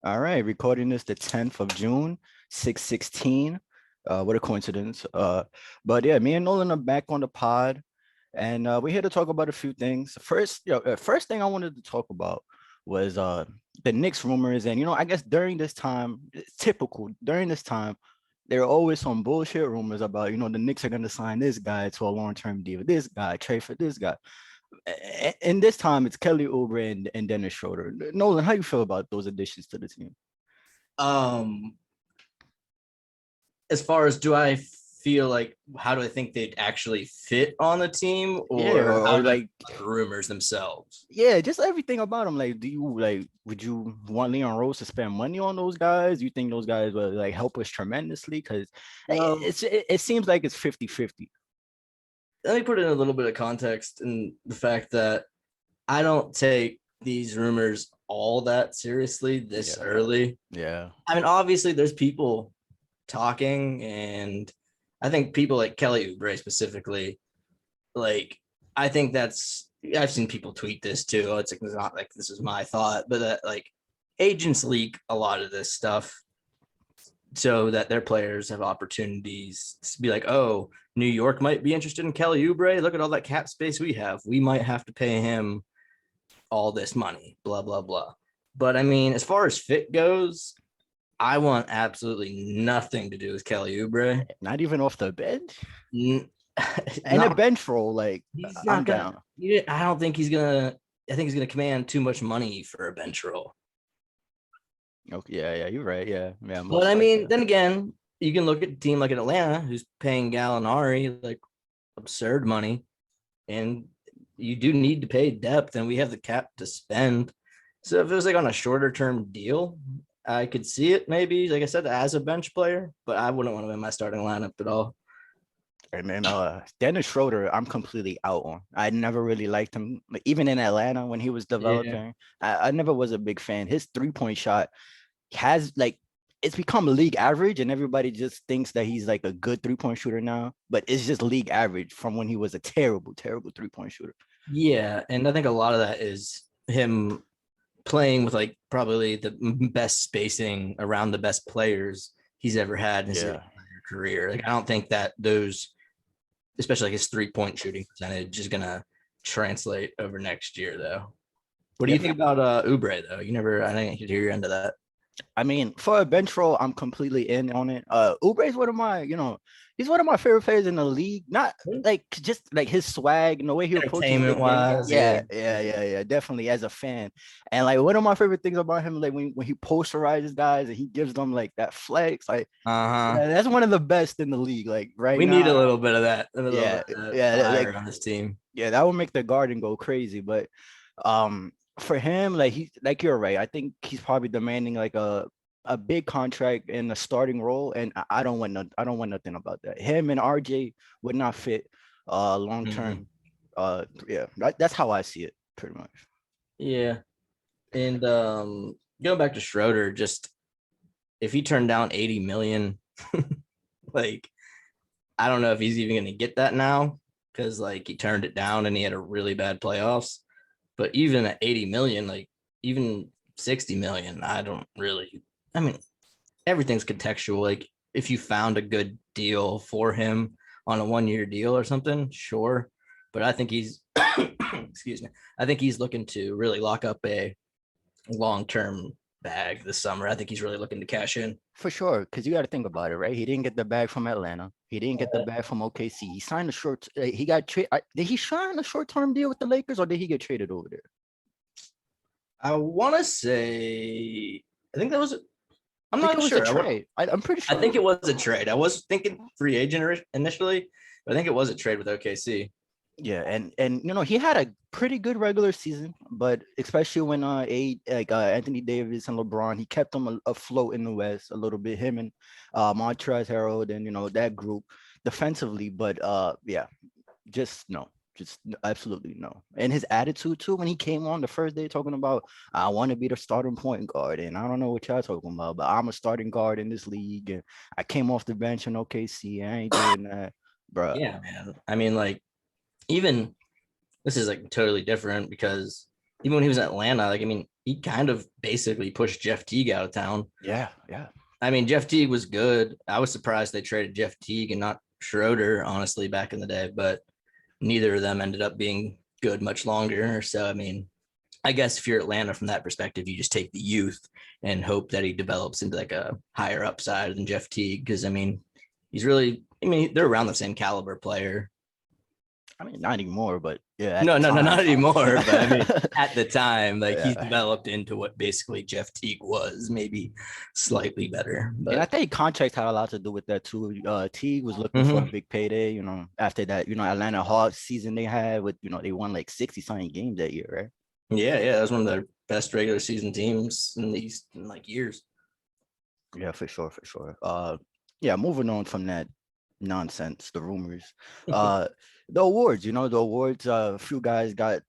All right, recording this the 10th of June, 6:16. What a coincidence. But yeah, me and Nolan are back on the pod, and we're here to talk about a few things. First thing I wanted to talk about was the Knicks rumors, and I guess during this time, it's typical during this time, there are always some bullshit rumors about the Knicks are going to sign this guy to a long-term deal, this guy trade for this guy. And this time it's Kelly Oubre and Dennis Schroeder. Nolan, how you feel about those additions to the team? Um, as far as do I feel like how do I think they'd actually fit on the team, Yeah, or or how do I like, feel about the rumors themselves? yeah, just everything about them. Like, would you want Leon Rose to spend money on those guys? Do you think those guys will like help us tremendously? Because Well, it seems like it's 50-50. let me put in a little bit of context in the fact that I don't take these rumors all that seriously this Yeah, early. yeah, I mean, obviously, there's people talking, and I think people like Kelly Oubre specifically, like, I think I've seen people tweet this too. It's like, it's not like this is my thought, but that like agents leak a lot of this stuff so that their players have opportunities to be like, oh, New York might be interested in Kelly Oubre. Look at all that cap space we have. We might have to pay him all this money, blah, blah, blah. But I mean, as far as fit goes, I want absolutely nothing to do with Kelly Oubre. not even off the bench and a Not bench role. Like, he's I'm not gonna. down. I don't think he's gonna. I think he's gonna command too much money for a bench role. Okay, yeah, you're right. Yeah, yeah, But most I likely. mean, then again, you can look at a team like Atlanta who's paying Gallinari like absurd money, and you do need to pay depth, and we have the cap to spend. So if it was like on a shorter term deal, I could see it maybe, like I said, as a bench player, but I wouldn't want to in my starting lineup at all. And then Dennis Schroeder, I'm completely out on. I never really liked him. Like, even in Atlanta when he was Yeah. developing, I never was a big fan. His 3-point shot has like it's become league average, and everybody just thinks that he's like a good 3-point shooter now, but it's just league average from when he was a terrible, terrible 3-point shooter. Yeah. And I think a lot of that is him playing with like probably the best spacing around the best players he's ever had in his Yeah. entire career. Like I don't think that those, especially like his 3-point shooting percentage, is gonna translate over next year though. What do Yeah. you think about Oubre though? I didn't get to hear your end of that. I mean, for a bench role, I'm completely in on it. Oubre is one of he's one of my favorite players in the league. Not like just like his swag and the way he approaches the Entertainment game. wise, yeah. Yeah. Definitely as a fan. And like one of my favorite things about him, like when he posterizes guys and he gives them like that flex, like Uh-huh. yeah, that's one of the best in the league. Like right We need now, a little bit of that, a little bit yeah, of that yeah, like fire on this team. yeah, that would make the Garden go crazy. But for him, like he's like you're right. I think he's probably demanding like a big contract in a starting role, and I don't want I don't want nothing about that. Him and RJ would not fit long Mhm. term. Yeah, that's how I see it pretty much. Yeah. And going back to Schroeder, just if he turned down 80 million, like I don't know if he's even gonna get that now because like he turned it down and he had a really bad playoffs. But even at 80 million, like even 60 million, I don't really. I mean, everything's contextual. Like if you found a good deal for him on a 1 year deal or something, sure. But I think he's excuse me. I think he's looking to really lock up a long term bag this summer. I think he's really looking to cash in. For sure, because you got to think about it, right? He didn't get the bag from Atlanta. He didn't get the bag from OKC. He signed a short. He got traded. Did he sign a short term deal with the Lakers, or did he get traded over there? I want to say, I think that was. I I'm think it not was a sure. trade. I'm pretty I sure. think it was a trade. I was thinking free agent initially, but I think it was a trade with OKC. Yeah, and he had a pretty good regular season, but especially when Anthony Davis and LeBron, he kept them afloat in the West a little bit. Him and Montrezl Harrell and that group defensively, but yeah, just no, absolutely no. And his attitude too when he came on the first day talking about I want to be the starting point guard, and I don't know what y'all talking about, but I'm a starting guard in this league, and I came off the bench in OKC. I ain't doing that, bruh. Yeah, man. I mean, like even this is like totally different because even when he was in Atlanta, like I mean, he kind of basically pushed Jeff Teague out of town. Yeah, yeah. I mean, Jeff Teague was good. I was surprised they traded Jeff Teague and not Schroeder, honestly, back in the day, but neither of them ended up being good much longer. So, I mean, I guess if you're Atlanta from that perspective, you just take the youth and hope that he develops into like a higher upside than Jeff Teague. Cause I mean, they're around the same caliber player. I mean, not anymore, but yeah. No, not anymore. But I mean, But at the time, like he's yeah. developed into what basically Jeff Teague was, maybe slightly better. And I But think contracts had a lot to do with that too. Teague was looking for a Mhm. big payday, after that, Atlanta Hawks season they had with, they won like 60 something games that year, right? Yeah, that was one of the best regular season teams in these like years. Yeah, for sure, for sure. Yeah, moving on from that nonsense, the rumors. Uh, the awards, the awards. A few guys got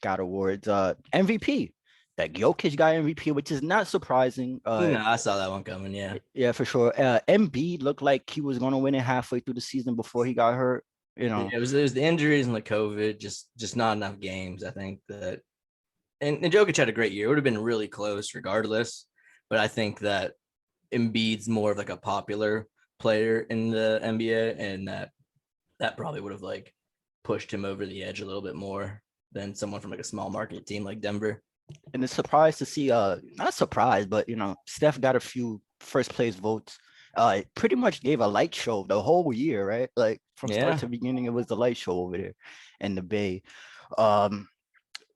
awards. MVP. Like Jokic got MVP, which is not surprising. No, I saw that one coming. Yeah. Yeah, for sure. Embiid looked like he was gonna win it halfway through the season before he got hurt. Yeah, it was the injuries and the COVID, just not enough games. I think that and Jokic had a great year. It would have been really close regardless. But I think that Embiid's more of like a popular player in the NBA, and that probably would have like pushed him over the edge a little bit more than someone from like a small market team like Denver. And it's surprised to see, not surprised, but Steph got a few first place votes. It pretty much gave a light show the whole year, right? Like from start Yeah. to beginning, it was the light show over there in the Bay. Um,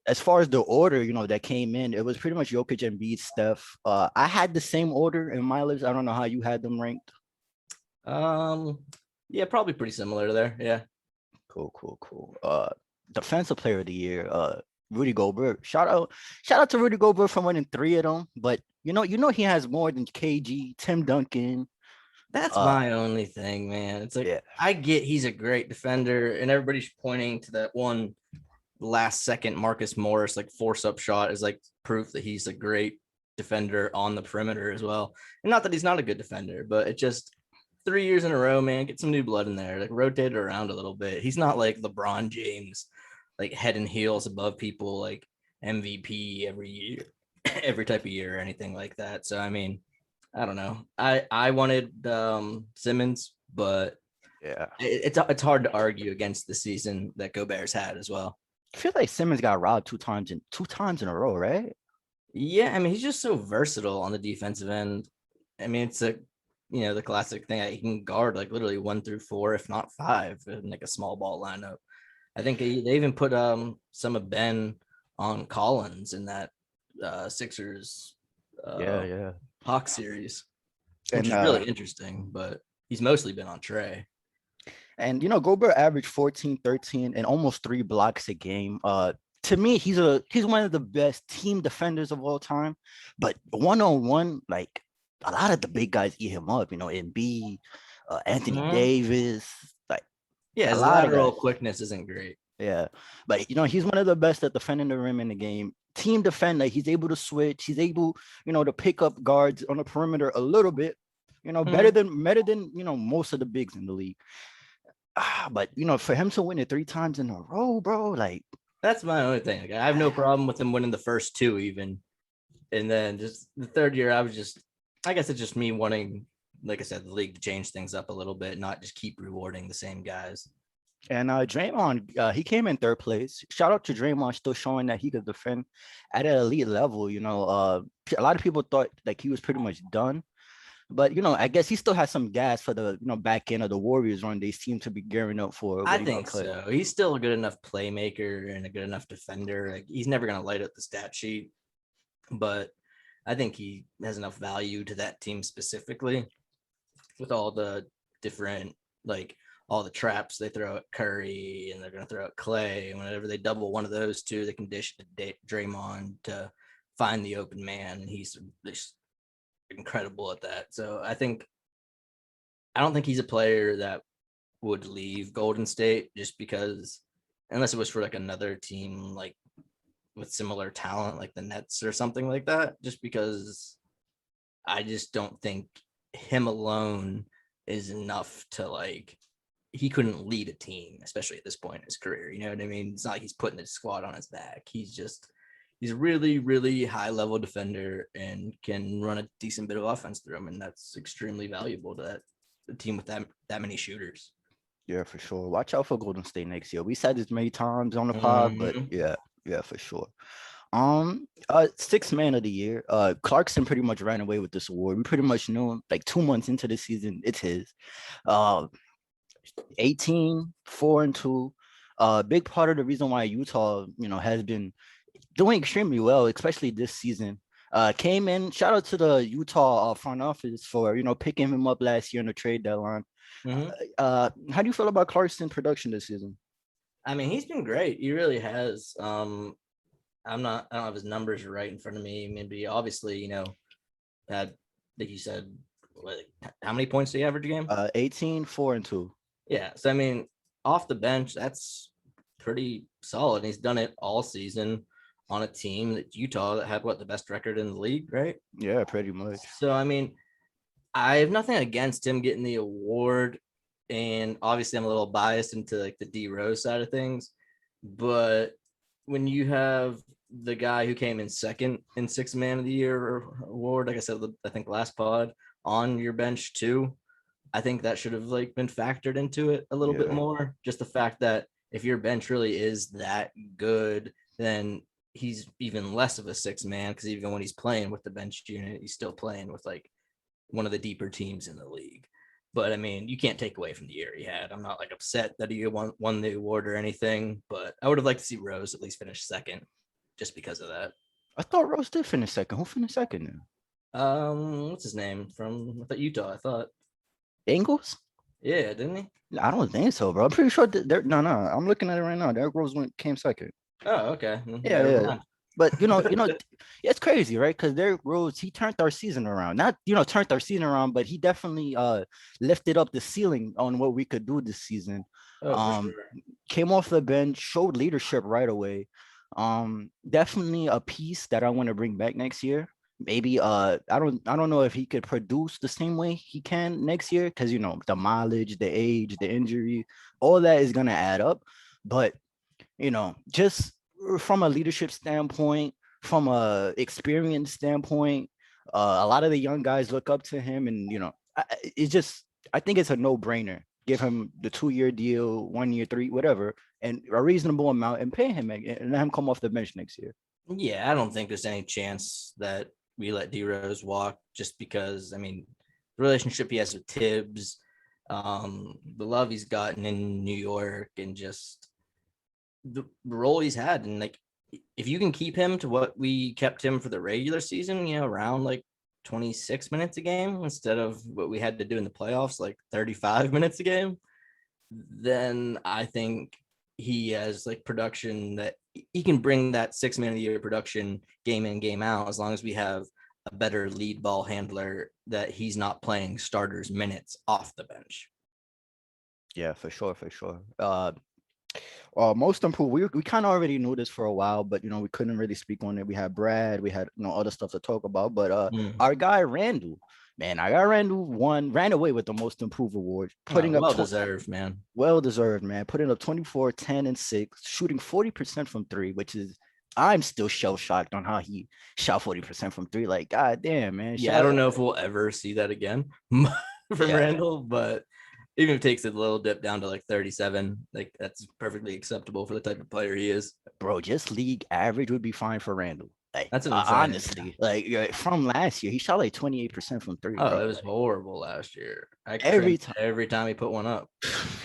as far as the order, that came in, it was pretty much Jokic, Embiid, Steph. I had the same order in my list. I don't know how you had them ranked. Um, yeah, probably pretty similar to there. Yeah. Cool. Defensive player of the year, Rudy Gobert. Shout out to Rudy Gobert for winning 3 of them. But he has more than KG, Tim Duncan. That's my only thing, man. It's like Yeah, I get he's a great defender, and everybody's pointing to that one last second Marcus Morris like force up shot as like proof that he's a great defender on the perimeter as well. And not that he's not a good defender, but it just 3 years in a row, man. Get some new blood in there, like rotate it around a little bit. He's not like LeBron James, like head and heels above people, like MVP every year, every type of year or anything like that. So I mean, I don't know. I wanted Simmons, but yeah. it's hard to argue against the season that Gobert's had as well. I feel like Simmons got robbed two times in a row, right? Yeah, I mean he's just so versatile on the defensive end. I mean it's the classic thing. He can guard like literally 1 through 4, if not 5, in like a small ball lineup. I think they even put some of Ben on Collins in that Sixers Yeah. Hawk series, which And is really interesting. But he's mostly been on Trey. Gobert averaged 14, 13, and almost 3 blocks a game. To me, he's one of the best team defenders of all time. But one-on-one, like a lot of the big guys eat him up. Embiid, Anthony Davis, like Yeah, a his lot of lateral guys. quickness isn't great. Yeah, but he's one of the best at defending the rim in the game. Team defender, he's able to switch. He's able, to pick up guards on the perimeter a little bit. Better than most of the bigs in the league. But for him to win it 3 times in a row, bro, like That's my only thing. Like, I have no problem with him winning the first 2 even. And then just the third year, I guess it's just me wanting, like I said, the league to change things up a little bit, not just keep rewarding the same guys. and Draymond, he came in 3rd place. Shout out to Draymond, still showing that he could defend at an elite level. A lot of people thought like he was pretty much done. But I guess he still has some gas for the back end of the Warriors run. They seem to be gearing up for I what think so. He's still a good enough playmaker and a good enough defender. Like he's never going to light up the stat sheet, but I think he has enough value to that team specifically with all the different, like all the traps they throw at Curry and they're going to throw at Clay. And whenever they double one of those two, they can dish to Draymond to find the open man. And he's just incredible at that. So I don't think he's a player that would leave Golden State just because, unless it was for like another team like with similar talent like the Nets or something like that, just because I just don't think him alone is enough to like he couldn't lead a team, especially at this point in his career. You know what I mean? It's not like he's putting the squad on his back. He's just he's a really, really high level defender and can run a decent bit of offense through him, and that's extremely valuable to the team with that many shooters. Yeah, for sure. Watch out for Golden State next year. We said this many times on the pod, but Mhm. yeah, for sure. Sixth man of the year. Clarkson pretty much ran away with this award. We pretty much knew him like 2 months into the season, it's his. Uh, 18, 4-2. Big part of the reason why Utah, has been doing extremely well, especially this season. Came in. Shout out to the Utah front office for picking him up last year in the trade deadline. Mhm. How do you feel about Clarkson production this season? I mean, he's been great. He really has. I don't have his numbers right in front of me. Maybe obviously, had like you said, what, how many points do you average a game? 18, 4-2. Yeah. So I mean, off the bench, that's pretty solid. He's done it all season on a team that Utah that had the best record in the league, right? Yeah, pretty much. So I mean, I have nothing against him getting the award. And obviously I'm a little biased into like the D Rose side of things. But when you have the guy who came in second in sixth man of the year award, like I said, I think last pod on your bench too, I think that should have like been factored into it a little bit Yeah. more. Just the fact that if your bench really is that good, then he's even less of a six man because even when he's playing with the bench unit, he's still playing with like one of the deeper teams in the league. But I mean, you can't take away from the year he had. I'm not like upset that he won the award or anything, but I would have liked to see Rose at least finish second just because of that. I thought Rose did finish second. Who finished second then? What's his name from Utah? I thought, Ingles? yeah, didn't he? I don't think so, bro. I'm pretty sure that they're no. I'm looking at it right now. Derrick Rose came second. Oh, okay. Yeah, Never yeah. mind. But it's crazy, right? Because Derrick Rose, he turned our season around. Not turned our season around, but he definitely lifted up the ceiling on what we could do this season. Oh, for Um, sure. came off the bench, showed leadership right away. Definitely a piece that I want to bring back next year. Maybe I don't know if he could produce the same way he can next year because the mileage, the age, the injury, all that is gonna add up. But just from a leadership standpoint, from a experience standpoint, a lot of the young guys look up to him, and it's just I think it's a no-brainer. Give him the 2-year deal, 1 year, three, whatever, and a reasonable amount, and pay him and let him come off the bench next year. Yeah, I don't think there's any chance that we let D Rose walk just because, I mean, the relationship he has with Tibbs, the love he's gotten in New York, and just the role he's had. And like, if you can keep him to what we kept him for the regular season, around like 26 minutes a game instead of what we had to do in the playoffs, like 35 minutes a game, then I think he has like production that he can bring that 6 man of the year production game in, game out, as long as we have a better lead ball handler that he's not playing starters minutes off the bench. Yeah, for sure, for sure. Most improved. We kind of already knew this for a while, but we couldn't really speak on it. We had Brad, we had other stuff to talk about. But Mm. our guy Randall, man, our guy Randall ran away with the most improved award, putting up Well deserved, man. well deserved, man. Putting up 24, 10, and 6, shooting 40% from three, which is I'm still shell shocked on how he shot 40% from three. Like, god damn, man. Yeah, I don't know if we'll ever see that again from Yeah, Randall, but even if it takes a little dip down to like 37, like that's perfectly acceptable for the type of player he is. bro, just league average would be fine for Randall. Like, That's what I'm saying. honestly, like from last year, he shot like 28% from three, Oh, bro. it was horrible last year. I Every cringed time. every time he put one up.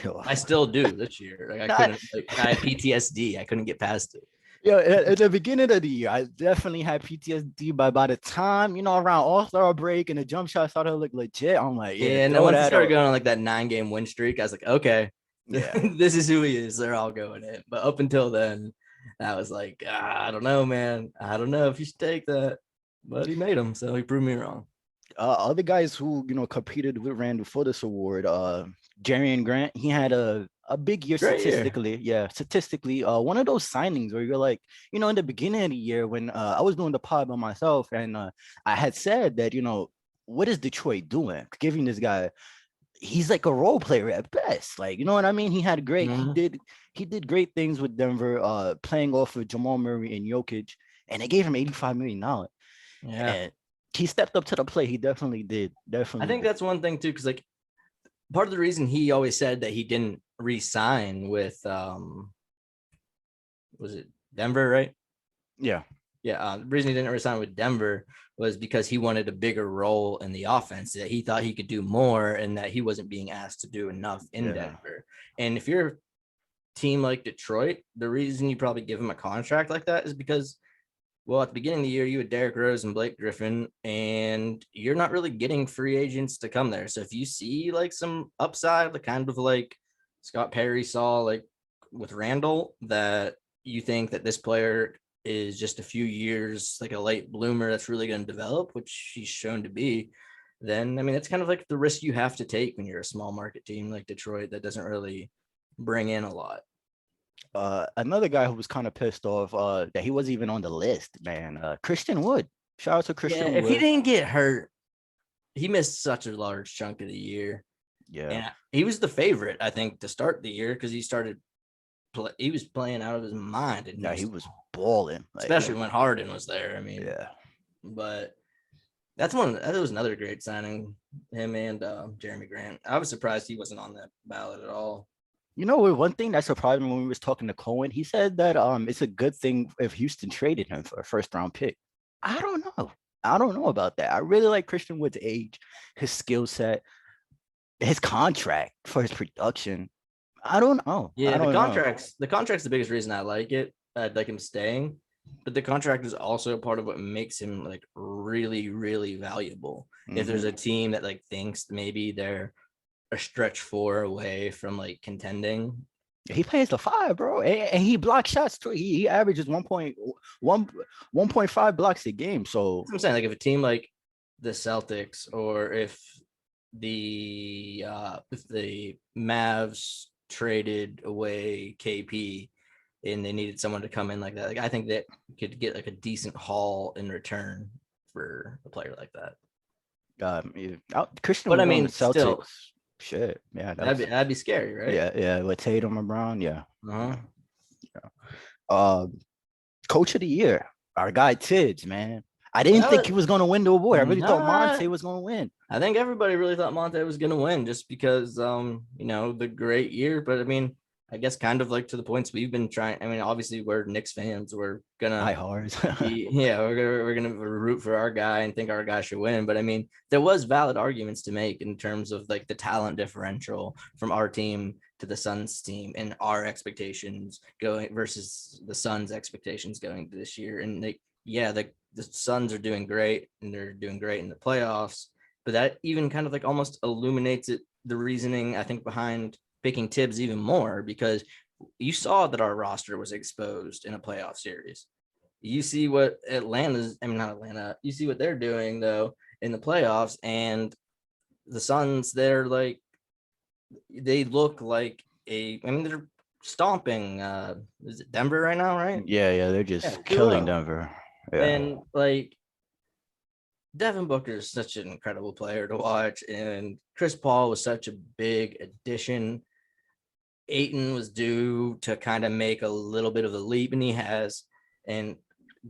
Yo, I still do this year. Like I Not, couldn't. Like, I had PTSD. I couldn't get past it. yo, at the beginning of the year, I definitely had PTSD. But by the time, around All-Star break and the jump shot started to look legit, I'm like, yeah, Yeah, and then throw once he that started up. going on like that 9 game win streak, I was like, okay, Yeah. this is who he is. They're all going in. But up until then, I was like, I don't know, man. I don't know if you should take that. But he made them, so he proved me wrong. Other guys who competed with Randall for this award, Jarian Grant, he had a big year Great year. statistically. Yeah, statistically, one of those signings where you're like, in the beginning of the year when I was doing the pod by myself, and I had said that what is Detroit doing, giving this guy. He's like a role player at best. Like, you know what I mean? He had great, Mhm. he did great things with Denver, playing off of Jamal Murray and Jokic. and they gave him $85 million. Yeah. And he stepped up to the plate. He definitely did. I Definitely think did. that's one thing too, because like part of the reason he always said that he didn't re-sign with was it Denver, right? Yeah. Yeah, the reason he didn't resign with Denver was because he wanted a bigger role in the offense, that he thought he could do more and that he wasn't being asked to do enough in Yeah. Denver. And if you're a team like Detroit, the reason you probably give him a contract like that is because, well, at the beginning of the year, you had Derrick Rose and Blake Griffin, and you're not really getting free agents to come there. So if you see like some upside, the kind of like Scott Perry saw like with Randall, that you think that this player is just a few years like a late bloomer that's really going to develop, which he's shown to be, then I mean that's kind of like the risk you have to take when you're a small market team like Detroit that doesn't really bring in a lot. Another guy who was kind of pissed off that he wasn't even on the list, man. Christian Wood. Shout out to Yeah, Christian if he Wood. didn't get hurt, he missed such a large chunk of the year. Yeah. And he was the favorite, I think, to start the year because he started he was playing out of his mind in No, he Houston, was balling. Like, especially when Harden was there. I mean, yeah. but that was another great signing, him and Jeremy Grant. I was surprised he wasn't on that ballot at all. You know, one thing that surprised me when we was talking to Cohen, he said that it's a good thing if Houston traded him for a first round pick. I don't know. I don't know about that. I really like Christian Wood's age, his skill set, his contract for his production. I don't know. I Yeah, don't know. the contract's the biggest reason I like it. I'd like him staying, but the contract is also part of what makes him like really, really valuable. If there's Mhm. a team that like thinks maybe they're a stretch four away from like contending. He plays the five, bro, and he blocks shots too. He averages 1.5 blocks a game. So I'm saying like if a team like the Celtics or if the Mavs traded away KP and they needed someone to come in like that, like I think that could get like a decent haul in return for a player like that. Christian But would I go on the mean, Celtics. still, Shit, yeah, that'd be scary, right? yeah, with Tatum and Brown, yeah. Uh-huh. Uh, Coach of the year, our guy Tibbs, man. I didn't That think was he was gonna win the award. I really thought not. Monte was gonna win. I think everybody really thought Monte was going to win just because, the great year. But I mean, I guess kind of like to the points we've been trying. I mean, obviously we're Knicks fans. We're gonna Die hard. be, yeah, we're gonna root for our guy and think our guy should win. But I mean, there was valid arguments to make in terms of like the talent differential from our team to the Suns team and our expectations going versus the Suns expectations going this year. And the Suns are doing great and they're doing great in the playoffs, but that even kind of like almost illuminates it, the reasoning I think behind picking Tibbs even more, because you saw that our roster was exposed in a playoff series. You see what not Atlanta, you see what they're doing though in the playoffs, and the Suns, they look like they're stomping is it Denver right now, right? Yeah, they're Yeah, just killing 2-0. Denver. Yeah. And like Devin Booker is such an incredible player to watch, and Chris Paul was such a big addition. Aiton was due to kind of make a little bit of a leap, and he has. And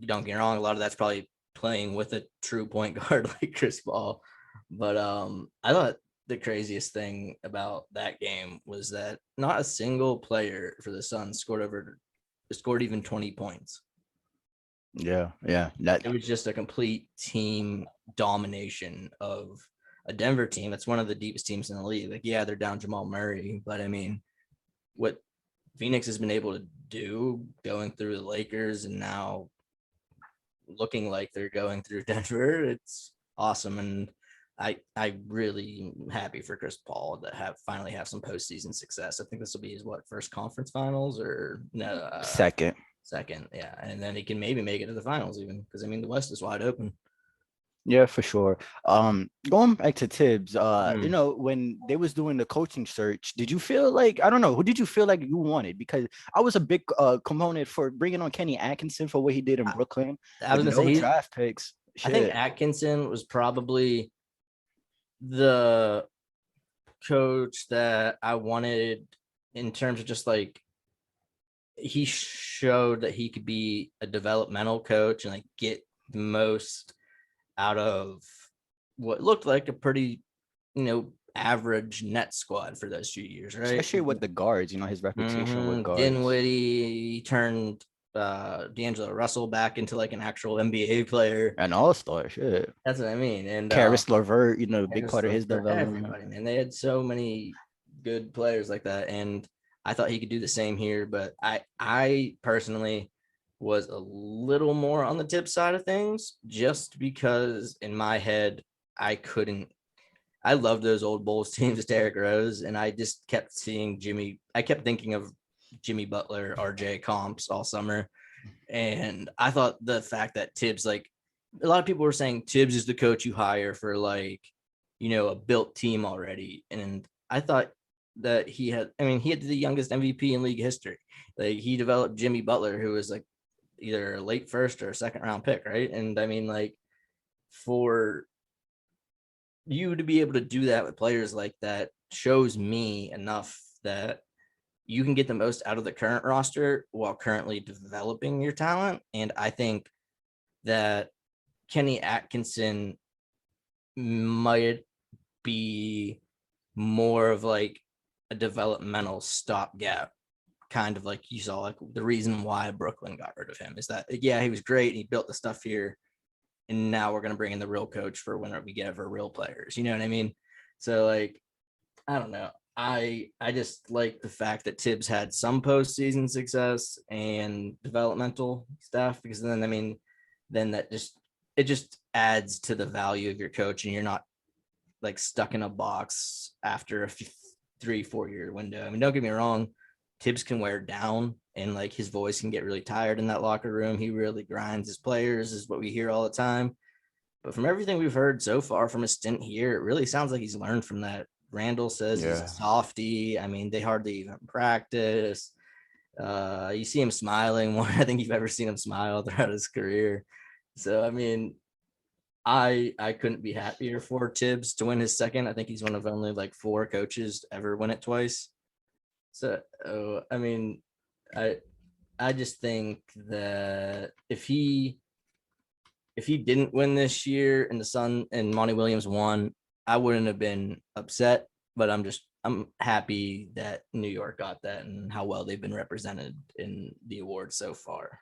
don't get me wrong, a lot of that's probably playing with a true point guard like Chris Paul. But I thought the craziest thing about that game was that not a single player for the Suns scored even 20 points. Yeah. It was just a complete team domination of a Denver team that's one of the deepest teams in the league. Like, yeah, they're down Jamal Murray, but I mean, what Phoenix has been able to do going through the Lakers and now looking like they're going through Denver, it's awesome. And I really am happy for Chris Paul to finally have some postseason success. I think this will be his first conference finals or no Second. second, yeah, and then he can maybe make it to the finals even because I mean the West is wide open. Yeah, for sure. Going back to Tibbs, Mm. when they was doing the coaching search, did you feel like, I don't know, who did you feel like you wanted? Because I was a big component for bringing on Kenny Atkinson for what he did in Brooklyn I with was gonna say no draft picks. I think Shit. Atkinson was probably the coach that I wanted in terms of just like he showed that he could be a developmental coach and like get the most out of what looked like a pretty, average net squad for those few years, right? Especially with the guards, his reputation with guards. Dinwiddie, he turned D'Angelo Russell back into like an actual NBA player. An all-star, shit. That's what I mean. And Karis LeVert, a big part of his for development. everybody, man. They had so many good players like that. And I thought he could do the same here, but I personally was a little more on the tip side of things just because in my head I love those old Bulls teams with Derrick Rose, and I just kept seeing I kept thinking of Jimmy Butler, RJ comps all summer. And I thought the fact that Tibbs, like a lot of people were saying Tibbs is the coach you hire for like, a built team already. And I thought that he had the youngest MVP in league history. Like he developed Jimmy Butler, who was like either a late first or second round pick, right? And I mean, like for you to be able to do that with players like that shows me enough that you can get the most out of the current roster while currently developing your talent. And I think that Kenny Atkinson might be more of like a developmental stopgap, kind of like you saw, like the reason why Brooklyn got rid of him is that, yeah, he was great and he built the stuff here. And now we're going to bring in the real coach for when we get for real players. You know what I mean? So like, I don't know. I just like the fact that Tibbs had some postseason success and developmental stuff, because then it just adds to the value of your coach, and you're not like stuck in a box after a 3-4 year window. I mean, don't get me wrong, Tibbs can wear down and like his voice can get really tired in that locker room. He really grinds his players, is what we hear all the time. But from everything we've heard so far from his stint here, it really sounds like he's learned from that. Randall says he's a softie. I mean, they hardly even practice. You see him smiling more I think you've ever seen him smile throughout his career. So, I mean, I couldn't be happier for Tibbs to win his second. I think he's one of only like 4 coaches to ever win it twice. So, I mean, I just think that if he didn't win this year and the Sun and Monty Williams won, I wouldn't have been upset, but I'm happy that New York got that and how well they've been represented in the awards so far.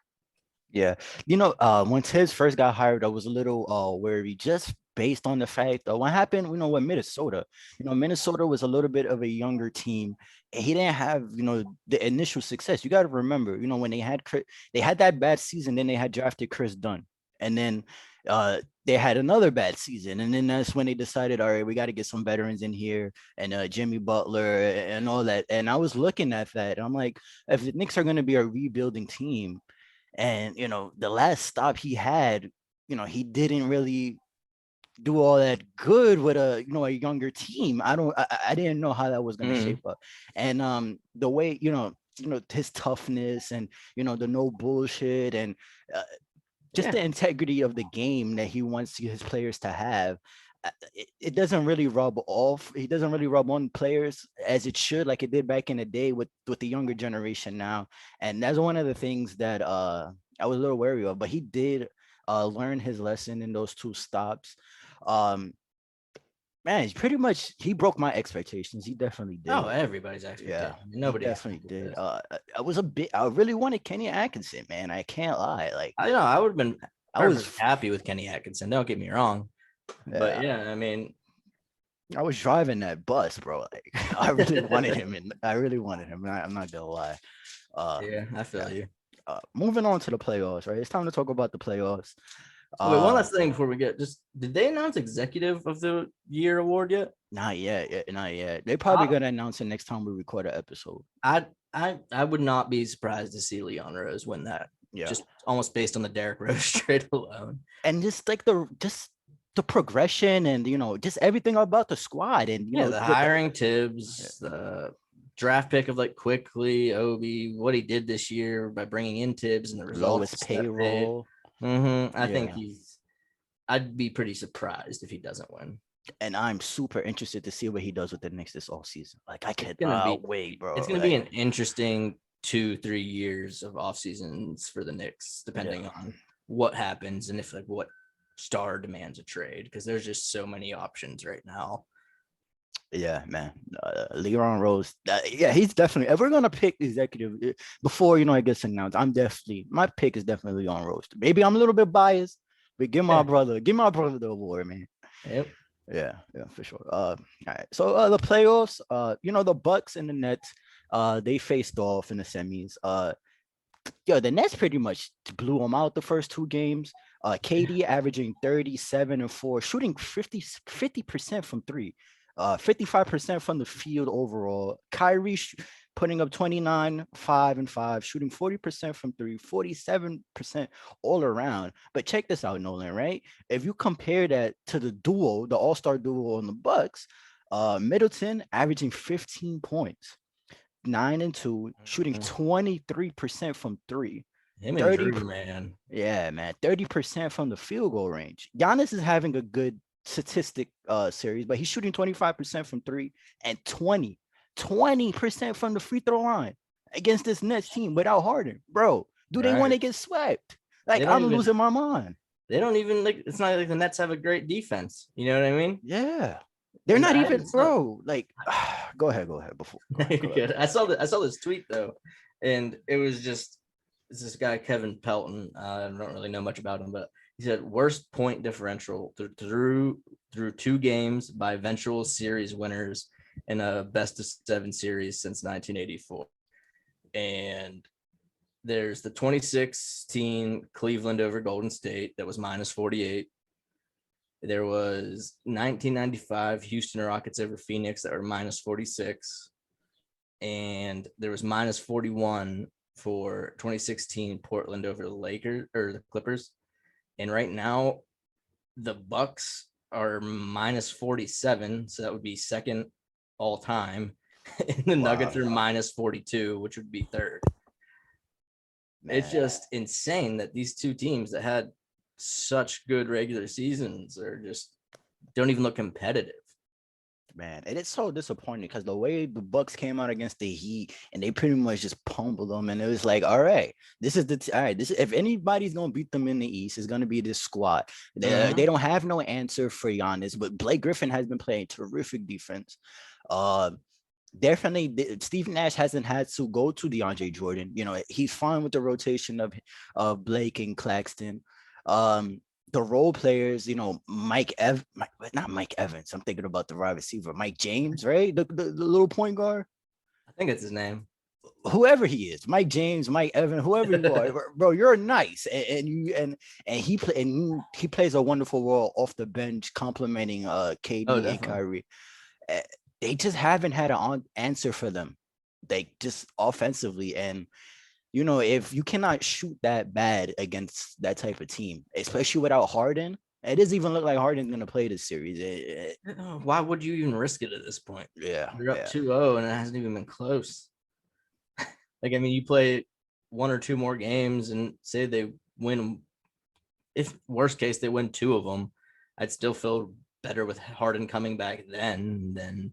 Yeah. When Tibbs first got hired, I was a little wary just based on the fact that what happened, with Minnesota. Minnesota was a little bit of a younger team. And he didn't have, the initial success. You got to remember, when they had that bad season, then they had drafted Chris Dunn. And then they had another bad season. And then that's when they decided, all right, we got to get some veterans in here, and Jimmy Butler and all that. And I was looking at that. And I'm like, if the Knicks are going to be a rebuilding team, and the last stop he had, he didn't really do all that good with a younger team. I didn't know how that was going to shape up. And the way his toughness and the no bullshit and just the integrity of the game that he wants his players to have. It doesn't really rub off. He doesn't really rub on players as it should, like it did back in the day with the younger generation now. And that's one of the things that I was a little wary of. But he did learn his lesson in those 2 stops. Man, he broke my expectations. He definitely did. Oh, everybody's expectation. Yeah, nobody definitely did. I really wanted Kenny Atkinson, man. I can't lie. Like I would have been. I was happy with Kenny Atkinson. Don't get me wrong. But yeah, I mean, I was driving that bus, bro. Like I really wanted him, and I really wanted him. I'm not gonna lie. Yeah, I feel you. Moving on to the playoffs, right? It's time to talk about the playoffs. Wait, one last thing before we get did they announce executive of the year award yet? Not yet. They're probably gonna announce it next time we record an episode. I would not be surprised to see Leon Rose win that. Yeah, just almost based on the Derrick Rose trade alone, and just like the progression and just everything about the squad and the hiring Tibbs, the draft pick of like Quickly, Obi, what he did this year by bringing in Tibbs and the results payroll. I think I'd be pretty surprised if he doesn't win. And I'm super interested to see what he does with the Knicks this all season. Like I can't wait, bro. It's gonna be an interesting 2-3 years of off seasons for the Knicks, depending Yeah. on what happens and if like what star demands a trade, because there's just so many options right now. Yeah, man. Leron Rose. Yeah, he's definitely. If we're gonna pick executive before it gets announced, my pick is definitely Leron Rose. Maybe I'm a little bit biased, but give my brother the award, man. Yep. Yeah, for sure. All right. So the playoffs, the Bucks and the Nets, they faced off in the semis. The Nets pretty much blew them out the first two games. KD averaging 37 and 4, shooting 50% from three, 55% from the field overall. Kyrie putting up 29, 5 and 5, shooting 40% from three, 47% all around. But check this out, Nolan, right? If you compare that to the all-star duo on the Bucks, Middleton averaging 15 points. 9 and 2, shooting 23% from three. Him and Drew, man. Yeah, man. 30% from the field goal range. Giannis is having a good statistic series, but he's shooting 25% from three and 20% from the free throw line against this Nets team without Harden. Bro, do they want to get swept? Like, I'm losing my mind. They don't even it's not like the Nets have a great defense. You know what I mean? Yeah. They're not even, bro. Like, go ahead. Before. Go ahead. I saw this tweet though, and it was just this guy Kevin Pelton. I don't really know much about him, but he said worst point differential through 2 games by eventual series winners in a best of 7 series since 1984. And there's the 2016 Cleveland over Golden State that was minus 48. There was 1995 Houston Rockets over Phoenix that were minus 46. And there was minus 41 for 2016 Portland over the Lakers or the Clippers. And right now, the Bucks are minus 47. So that would be second all time. And the Nuggets are minus 42, which would be third. Man. It's just insane that these two teams that had such good regular seasons are just don't even look competitive. Man, and it's so disappointing because the way the Bucks came out against the Heat and they pretty much just pummeled them, and it was like, all right, this is if anybody's gonna beat them in the East, it's gonna be this squad. They don't have no answer for Giannis, but Blake Griffin has been playing terrific defense. Definitely, Steve Nash hasn't had to go to DeAndre Jordan. He's fine with the rotation of Blake and Claxton. The role players, not Mike Evans. I'm thinking about the wide receiver, Mike James, right? The little point guard. I think it's his name. Whoever he is, Mike James, Mike Evans, whoever you are, bro, you're nice, and he plays a wonderful role off the bench, complimenting KD and Kyrie. They just haven't had an answer for them, like just offensively. And if you cannot shoot that bad against that type of team, especially without Harden, it doesn't even look like Harden's going to play this series. Why would you even risk it at this point? Yeah. You're up 2-0 and it hasn't even been close. You play 1 or 2 more games and say they win. If worst case, they win 2 of them, I'd still feel better with Harden coming back then than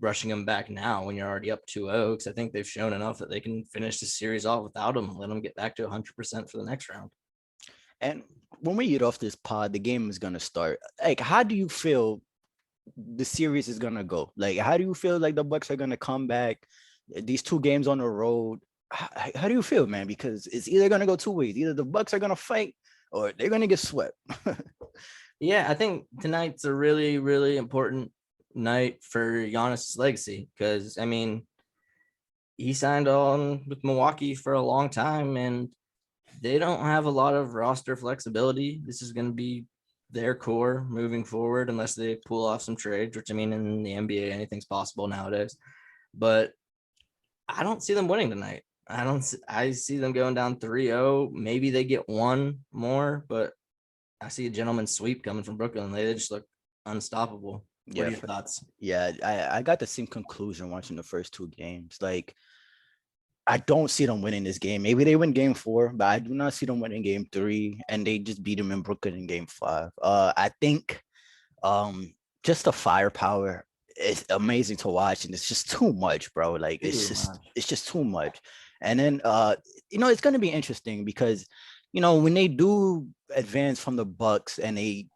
rushing him back now when you're already up 2-0, because I think they've shown enough that they can finish the series off without him, let them get back to 100% for the next round. And when we get off this pod, the game is going to start. Like, how do you feel the series is going to go? Like, how do you feel like the Bucks are going to come back? These 2 games on the road, how do you feel, man? Because it's either going to go 2 ways. Either the Bucks are going to fight or they're going to get swept. Yeah, I think tonight's a really, really important night for Giannis' legacy, because he signed on with Milwaukee for a long time and they don't have a lot of roster flexibility. This is going to be their core moving forward unless they pull off some trades, which in the NBA anything's possible nowadays. But I don't see them winning tonight. I see them going down 3-0. Maybe they get 1 more, but I see a gentleman's sweep coming from Brooklyn. They just look unstoppable. What are your thoughts? Yeah, I got the same conclusion watching the first 2 games. Like, I don't see them winning this game. Maybe they win game 4, but I do not see them winning game 3, and they just beat them in Brooklyn in game 5. I think just the firepower is amazing to watch, and it's just too much, bro. Like, it's just too much. And then it's gonna be interesting because when they do advance from the Bucks and they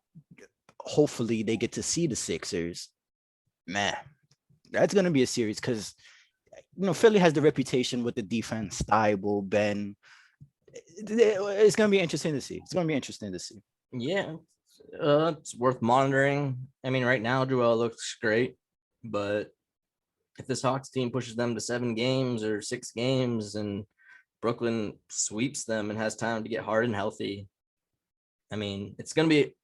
hopefully they get to see the Sixers, man, that's gonna be a series because Philly has the reputation with the defense, Thibault, Ben. It's gonna be interesting to see. It's gonna be interesting to see. Yeah, it's worth monitoring. I mean, right now Joel looks great, but if this Hawks team pushes them to 7 games or 6 games and Brooklyn sweeps them and has time to get Harden healthy, I mean, it's gonna be.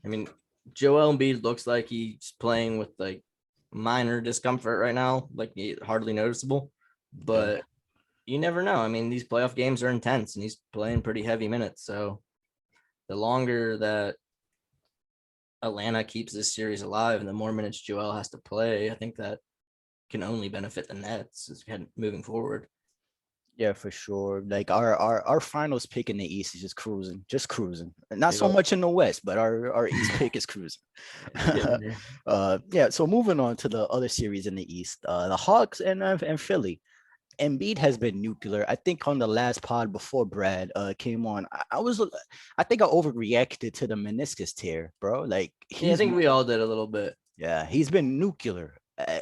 I mean, Joel Embiid looks like he's playing with like minor discomfort right now, like hardly noticeable. Yeah. But you never know. I mean, these playoff games are intense, and he's playing pretty heavy minutes. So the longer that Atlanta keeps this series alive, and the more minutes Joel has to play, I think that can only benefit the Nets moving forward. Yeah, for sure. Like our finals pick in the East is just cruising. Not so Yep. much in the West, but our East pick is cruising. Yeah. So moving on to the other series in the East, the Hawks and Philly. Embiid has been nuclear. I think on the last pod before Brad came on, I think I overreacted to the meniscus tear, bro. Like Yeah, I think we all did a little bit. yeah, he's been nuclear.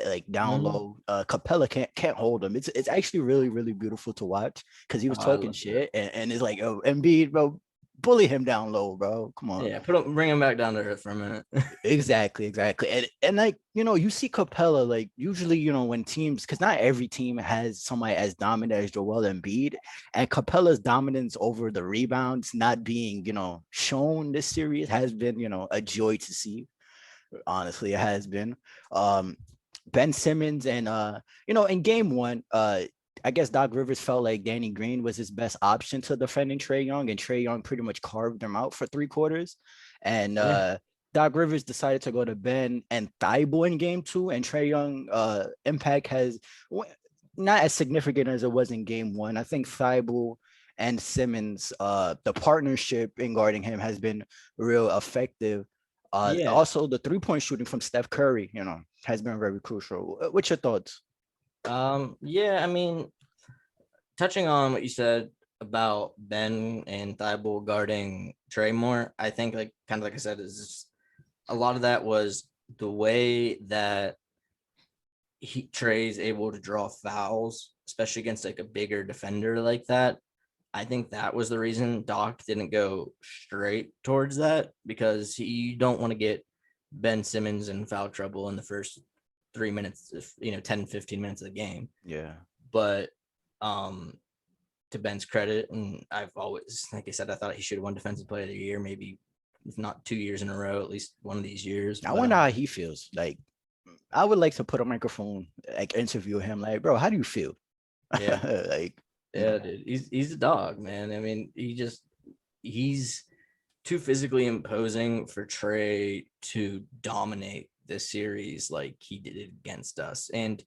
Like down low, Capella can't hold him. It's actually really really beautiful to watch because he was talking shit and it's like, oh, Embiid, bro, bully him down low, bro. Come on. Yeah, bring him back down to earth for a minute. Exactly. And like, you see Capella, like usually, when teams, because not every team has somebody as dominant as Joel Embiid, and Capella's dominance over the rebounds not being, shown this series has been, a joy to see. Honestly, it has been. Ben Simmons and in game one, I guess Doc Rivers felt like Danny Green was his best option to defending Trae Young, and Trae Young pretty much carved him out for 3 quarters. And Doc Rivers decided to go to Ben and Thibault in game two, and Trae Young impact has not as significant as it was in game one. I think Thibault and Simmons, the partnership in guarding him has been real effective. Yeah. Also, the 3-point shooting from Steph Curry, has been very crucial. What's your thoughts? Yeah, I mean, touching on what you said about Ben and Thibault guarding Trey Moore, I think like kind of like I said, is just, a lot of that was the way that Trey's able to draw fouls, especially against like a bigger defender like that. I think that was the reason Doc didn't go straight towards that, because you don't want to get Ben Simmons in foul trouble in the first 3 minutes, 10, 15 minutes of the game. Yeah. But to Ben's credit, and I've always, like I said, I thought he should have won Defensive Player of the Year, maybe if not 2 years in a row, at least one of these years. I wonder how he feels. Like, I would like to put a microphone, like interview him. Like, bro, how do you feel? Yeah. Like, yeah, dude. He's a dog, man. I mean, he's too physically imposing for Trey to dominate this series like he did it against us. And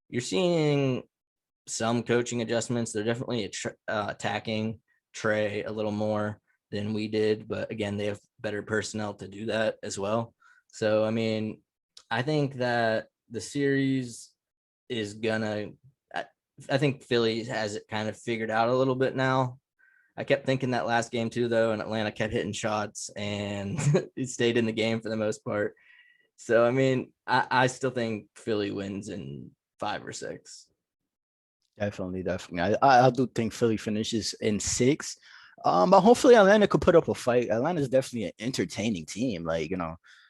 you're seeing some coaching adjustments. They're definitely attacking Trey a little more than we did, but again, they have better personnel to do that as well. So, I mean, I think that the series is gonna. I think Philly has it kind of figured out a little bit now. I kept thinking that last game too, though, and Atlanta kept hitting shots and it stayed in the game for the most part. So, I mean, I still think Philly wins in 5 or 6. Definitely. I do think Philly finishes in 6. But hopefully Atlanta could put up a fight. Atlanta's definitely an entertaining team. Like,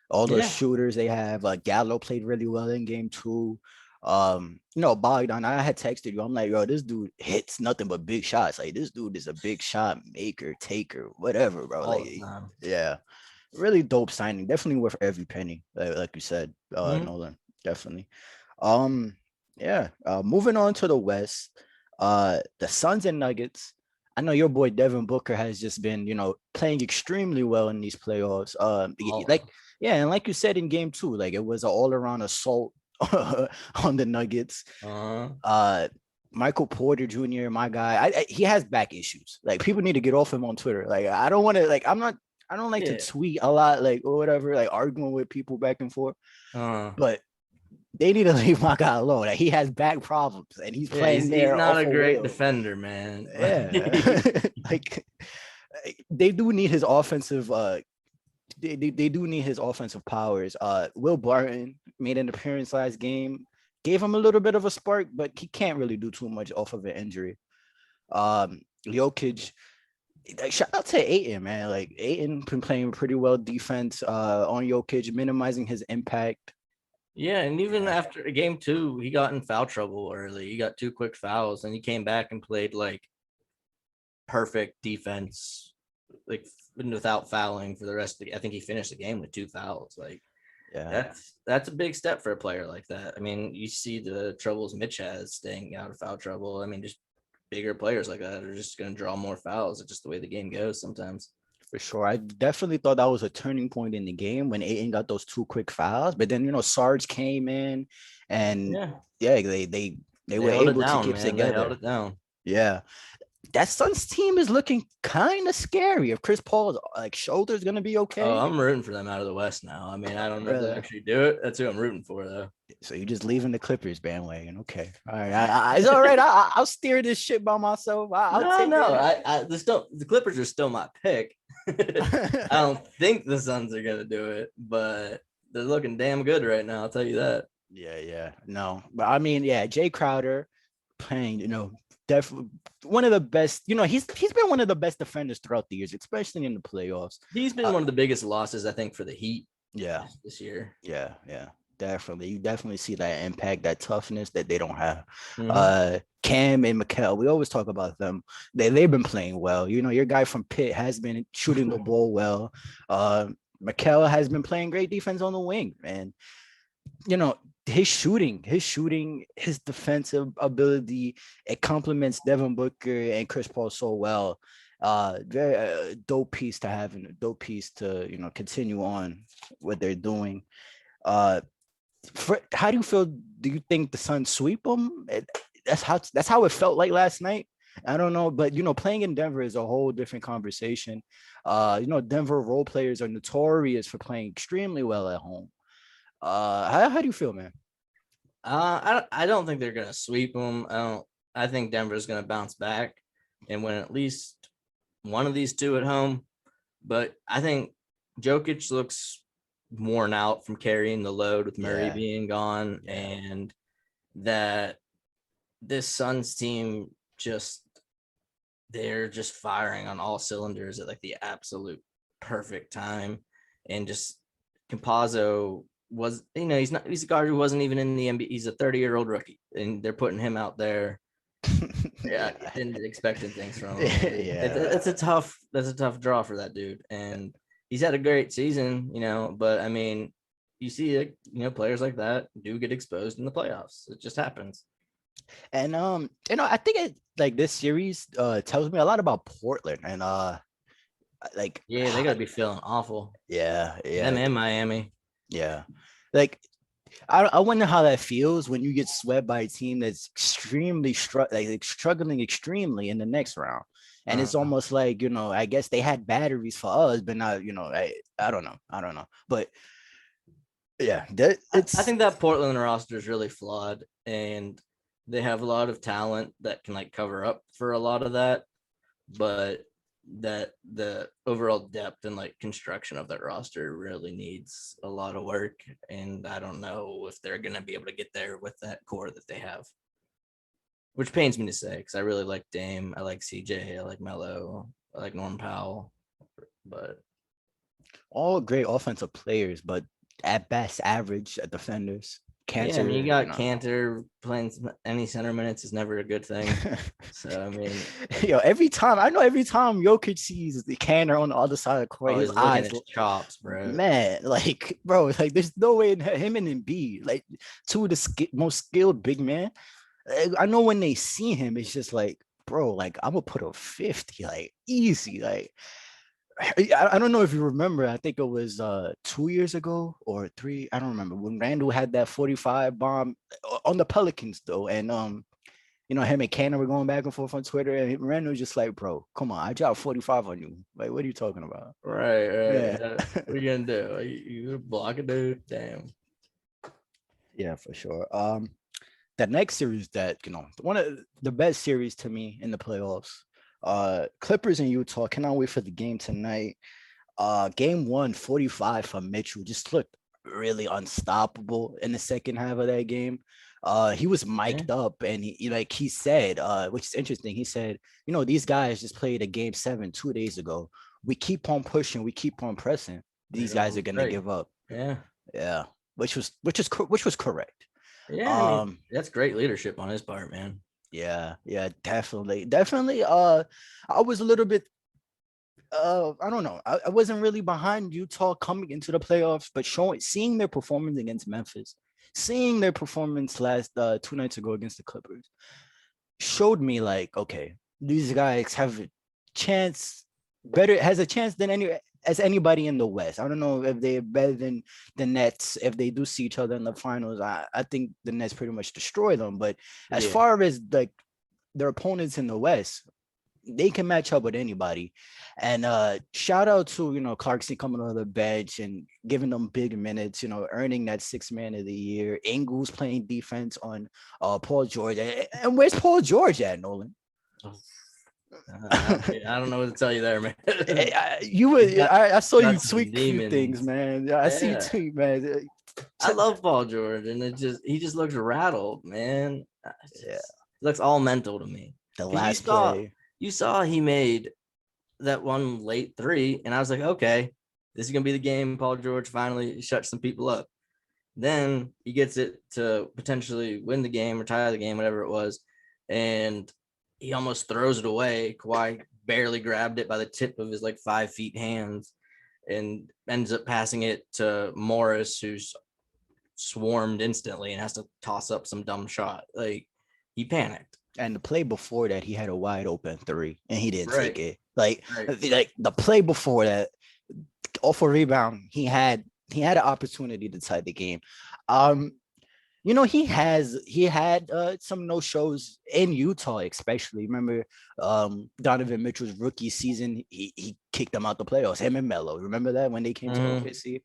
all those shooters they have. Gallo played really well in game 2. Bogdan, I had texted you. I'm like, yo, this dude hits nothing but big shots. Like, this dude is a big shot maker, taker, whatever, bro. Like, yeah, really dope signing. Definitely worth every penny. Like you said, Nolan, definitely. Yeah. Moving on to the West, the Suns and Nuggets. I know your boy Devin Booker has just been, playing extremely well in these playoffs. And like you said in game 2, like it was an all-around assault on the Nuggets. Michael Porter Jr., my guy, he has back issues. Like, people need to get off him on Twitter. Like, I don't want to, like, I don't like to tweet a lot, like, or whatever, like arguing with people back and forth. But they need to leave my guy alone. Like, he has back problems and he's Yeah, playing he's there not off a a great will. defender, man. Yeah. Like they do need his offensive they do need his offensive powers. Will Barton made an appearance last game, gave him a little bit of a spark, but he can't really do too much off of an injury. Jokic, like, shout out to Aiton, man. Like Aiton been playing pretty well defense on Jokic, minimizing his impact. Yeah, and even Yeah. after game two, he got in foul trouble early. He got two quick fouls, and he came back and played like perfect defense, like without fouling for the rest of the. I think he finished the game with two fouls. Like Yeah. that's a big step for a player like that. I mean, you see the troubles Mitch has staying out of foul trouble. I mean, just bigger players like that are just going to draw more fouls. It's just the way the game goes sometimes. For sure. I definitely thought that was a turning point in the game when Aiton got those two quick fouls. But then, Sarge came in and Yeah, yeah, they they were held it able to down, keep man. They held together. it down. Yeah. That Suns team is looking kind of scary. If Chris Paul's like shoulder's gonna be Oh, okay. I'm rooting for them out of the West now. I mean, I don't know if they Really? actually do it. That's who I'm rooting for, though. So you're just leaving the Clippers bandwagon. Okay. All right. It's all right. I'll steer this shit by myself. I'll No, take no, it. the Clippers are still my pick. I don't think the Suns are gonna do it, but they're looking damn good right now. I'll tell you that. Yeah. No. But I mean, yeah, Jay Crowder playing, definitely one of the best, he's been one of the best defenders throughout the years, especially in the playoffs. He's been Uh, one of the biggest losses, I think, for the Heat yeah. this year. Yeah. Definitely. You definitely see that impact, that toughness that they don't have. Mm-hmm. Cam and Mikal, we always talk about them. They've been playing well. Your guy from Pitt has been shooting the ball well. Mikal has been playing great defense on the wing. And his defensive ability, it complements Devin Booker and Chris Paul so well. Very dope piece to have and a dope piece to continue on what they're doing. Uh, how do you feel? Do you think the Suns sweep them? That's how it felt like last night. I don't know, but playing in Denver is a whole different conversation. Denver role players are notorious for playing extremely well at home. How do you feel, man? I don't think they're gonna sweep them. I think Denver's gonna bounce back and win at least one of these two at home. But I think Jokic looks worn out from carrying the load with Murray Yeah, being gone, yeah, and that this Suns team they're just firing on all cylinders at like the absolute perfect time, and just Compazzo was he's a guard who wasn't even in the NBA. He's a 30-year-old rookie, and they're putting him out there. Yeah, yeah, and expecting things from him. I mean, yeah. that's a tough draw for that dude, and he's had a great season, But I mean, you see, players like that do get exposed in the playoffs. It just happens. And I think like this series tells me a lot about Portland and like Yeah, they got to be feeling awful. Them yeah, in Miami. yeah. Like I wonder how that feels when you get swept by a team that's struggling extremely in the next round. And it's Uh, almost like, I guess they had batteries for us, but not, I don't know. But yeah, I it's think that Portland roster is really flawed, and they have a lot of talent that can like cover up for a lot of that, but that the overall depth and like construction of that roster really needs a lot of work, and I don't know if they're gonna be able to get there with that core that they have, which pains me to say because I really like Dame, I like CJ, I like Melo, I like Norm Powell, but all great offensive players, but at best average at defenders. yeah, I mean, you Cancer, got Cantor playing any center minutes is never a good thing. So I mean, every time Jokic sees the Canner on the other side of the court, oh, his he's licking eyes, his chops, bro. man, like bro, like there's no way in him and Embiid, like two of the most skilled big men. I know when they see him, it's just like, bro, like I'm gonna put a 50, like easy, like. I don't know if you remember. I think it was 2 years ago or three. I don't remember when Randall had that 45 bomb on the Pelicans though, and him and Cannon were going back and forth on Twitter, and Randall was just like, "Bro, come on, I dropped 45 on you. Like, what are you talking about?" Right, right. Yeah, What are you gonna do? You block a dude? Damn. Yeah, for sure. The next series that one of the best series to me in the playoffs. Clippers and Utah. Cannot wait for the game tonight. Game one, 45 for Mitchell. Just looked really unstoppable in the second half of that game. He was Yeah. mic'd up and like he said, which is interesting. He said, these guys just played a game 7 2 days ago. We keep on pushing, we keep on pressing. They're These gonna guys are lose gonna straight. give up. Yeah. Yeah, which was correct. Yeah. I mean, Um, that's great leadership on his part, man. yeah, definitely. I was a little bit I don't know. I wasn't really behind Utah coming into the playoffs, but seeing their performance against Memphis, seeing their performance last 2 nights ago against the Clippers, showed me like, okay, these guys have a chance, has a chance than anybody in the West. I don't know if they're better than the Nets if they do see each other in the finals. I think the Nets pretty much destroy them. But as Yeah. far as like their opponents in the West, they can match up with anybody. And shout out to Clarkson coming on the bench and giving them big minutes, earning that 6 man of the year. Ingles playing defense on Paul George. And where's Paul George at, Nolan? I don't know what to tell you there, man. You were He's got- I saw you got some tweet a few things, demons. man. I see you Yeah. tweet, man. I love Paul George, and he just looks rattled, man. Yeah, It looks all mental to me. the Because last play. you saw he made that one late three, and I was like, okay, this is gonna be the game. Paul George finally shuts some people up. Then he gets it to potentially win the game or tie the game, whatever it was, and he almost throws it away. Kawhi barely grabbed it by the tip of his like 5 feet hands, and ends up passing it to Morris, who's swarmed instantly and has to toss up some dumb shot. Like he panicked. And the play before that, he had a wide open three, and he didn't Right. take it. Like, Right. like the play before that, off a rebound, he had an opportunity to tie the game. Um, he had some no shows in Utah, especially. Remember, Donovan Mitchell's rookie season, he kicked them out the playoffs. Him and Melo. Remember that when they came to OKC?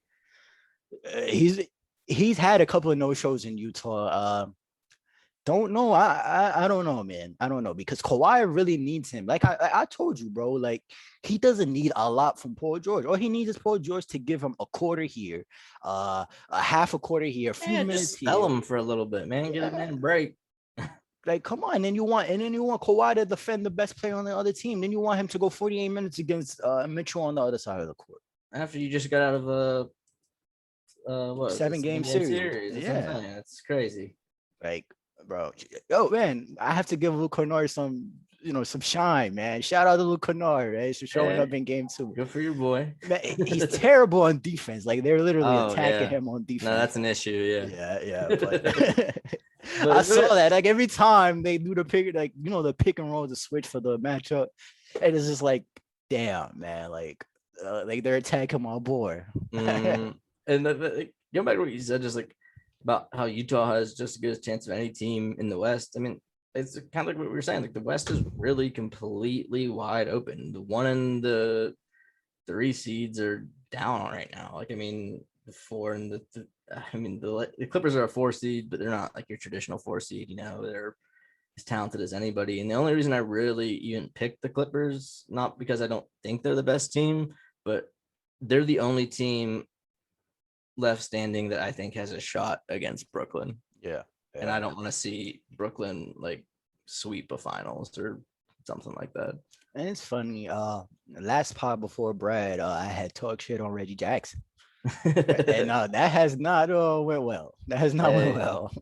He's had a couple of no shows in Utah. Don't know. I don't know, man. I don't know because Kawhi really needs him. Like I told you, bro. Like he doesn't need a lot from Paul George. All he needs is Paul George to give him a quarter here, a half a quarter here, a few minutes Just spell here. him for a little bit, man. Get a man a break. Like, come on. And then you want Kawhi to defend the best player on the other team. Then you want him to go 48 minutes against Mitchell on the other side of the court. After you just got out of a what 7-game series. Yeah, it's crazy. Like, bro, oh man, I have to give Luke Kennard some shine, man. Shout out to Luke Kennard, right? For showing up in game 2. Good for your boy. Man, he's terrible on defense. Like they're literally attacking him on defense. No, that's an issue. Yeah. Yeah. But I saw that. Like every time they do the pick, like the pick and roll, the switch for the matchup, and it's just like, damn, man. Like they're attacking my boy. And going back to what you said, just like about how Utah has just as good a chance of any team in the West. I mean, it's kind of like what we were saying. Like the West is really completely wide open. The 1 and the 3 seeds are down right now. Like, I mean, the 4 and the Clippers are a 4 seed, but they're not like your traditional 4 seed. They're as talented as anybody. And the only reason I really even picked the Clippers, not because I don't think they're the best team, but they're the only team left standing that I think has a shot against Brooklyn. Yeah. And I don't want to see Brooklyn like sweep a finals or something like that. And it's funny. Last pod before Brad, I had talk shit on Reggie Jackson, and that has not went well. That has not went well.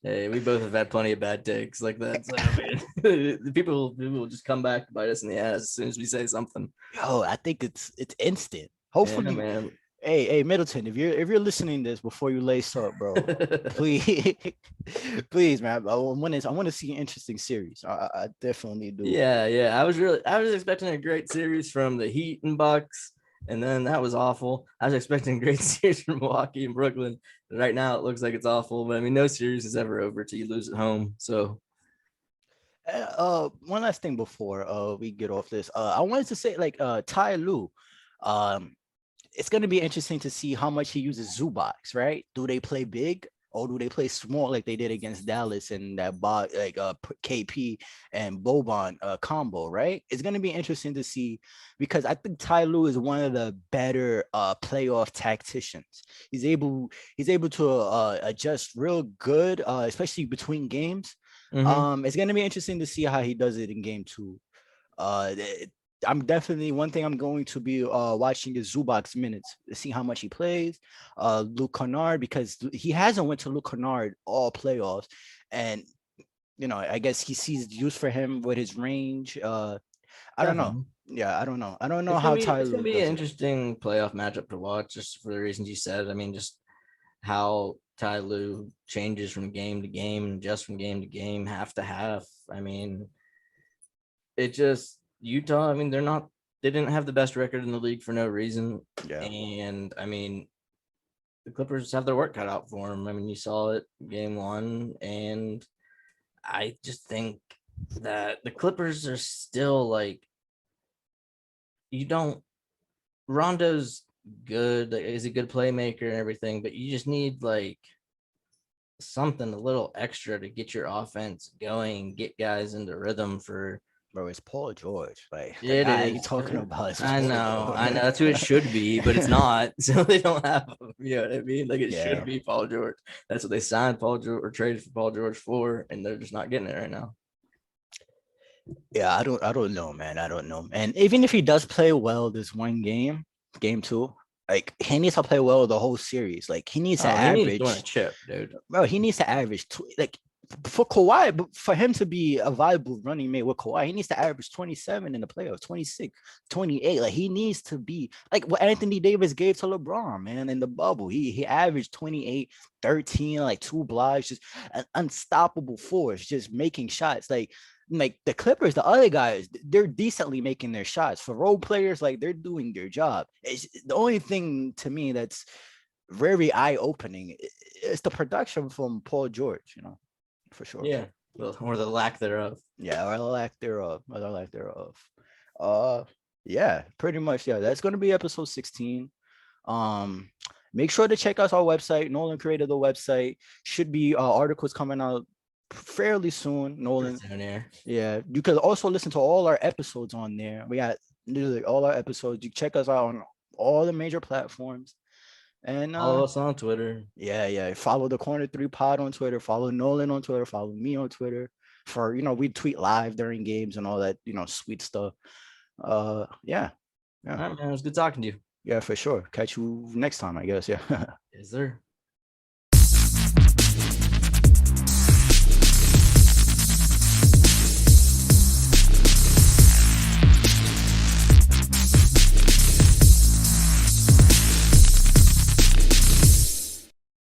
Hey, we both have had plenty of bad takes like that. So, I mean, the people will just come back to bite us in the ass as soon as we say something. Yo, I think it's instant. Hopefully, man. Hey, Middleton, if you're listening to this before you lace up, bro, please, man. I want to see an interesting series. I definitely do. Yeah. I was expecting a great series from the Heat and Bucks, and then that was awful. I was expecting a great series from Milwaukee and Brooklyn. Right now, it looks like it's awful. But I mean, no series is ever over till you lose at home. So. One last thing before we get off this. I wanted to say Ty Lue, it's going to be interesting to see how much he uses Zubox, right? Do they play big? or do they play small like they did against Dallas and that KP and Boban combo, right? It's gonna be interesting to see because I think Ty Lue is one of the better playoff tacticians. He's able to adjust real good, especially between games. It's gonna be interesting to see how he does it in game two. Uh, I'm definitely one thing I'm going to be watching is Zubac's minutes to see how much he plays. Luke Kennard, because he hasn't went to Luke Kennard all playoffs, and I guess he sees use for him with his range. I don't know. Definitely. Yeah, I don't know. I don't know how Ty It's gonna Lue be an does it. interesting playoff matchup to watch, just for the reasons you said. I mean, just how Ty Lue changes from game to game, just from game to game, half to half. I mean, it just Utah. I mean, they didn't have the best record in the league for no reason. Yeah. And I mean, the Clippers have their work cut out for them. I mean, you saw it game one, and I just think that the Clippers are still like, you don't, Rondo's good, like, is a good playmaker and everything, but you just need like something a little extra to get your offense going, get guys into rhythm for. Bro, it's Paul George. Like the It guy you is. talking about is I Paul know. I know. George. That's who it should be, but it's not. So they don't have him. You know what I mean? Like it Yeah. should be Paul George. That's what they signed Paul George or traded for Paul George for, and they're just not getting it right now. Yeah, I don't know, man. I don't know. And even if he does play well this one game, game two, like he needs to play well the whole series. Like he needs to He needs to win a average, chip, dude. bro. He needs to average like for Kawhi, but for him to be a viable running mate with Kawhi, he needs to average 27 in the playoffs, 26, 28. Like he needs to be like what Anthony Davis gave to LeBron, man, in the bubble. He averaged 28, 13, like 2 blocks, just an unstoppable force, just making shots. Like the Clippers, the other guys, they're decently making their shots. For role players, like they're doing their job. It's the only thing to me that's very eye-opening is the production from Paul George, for sure. Yeah. Well, or the lack thereof. Yeah, or the lack thereof. Or the lack thereof. Uh yeah, pretty much. Yeah, that's gonna be episode 16. Make sure to check out our website. Nolan created the website. Should be articles coming out fairly soon. Nolan. Yeah, you can also listen to all our episodes on there. We got literally all our episodes. You check us out on all the major platforms. And Follow us on Twitter. Yeah. Follow the Corner 3 Pod on Twitter. Follow Nolan on Twitter. Follow me on Twitter. For we tweet live during games and all that, sweet stuff. Yeah. All right, man. It was good talking to you. Yeah, for sure. Catch you next time, I guess. Yeah. Yes, sir.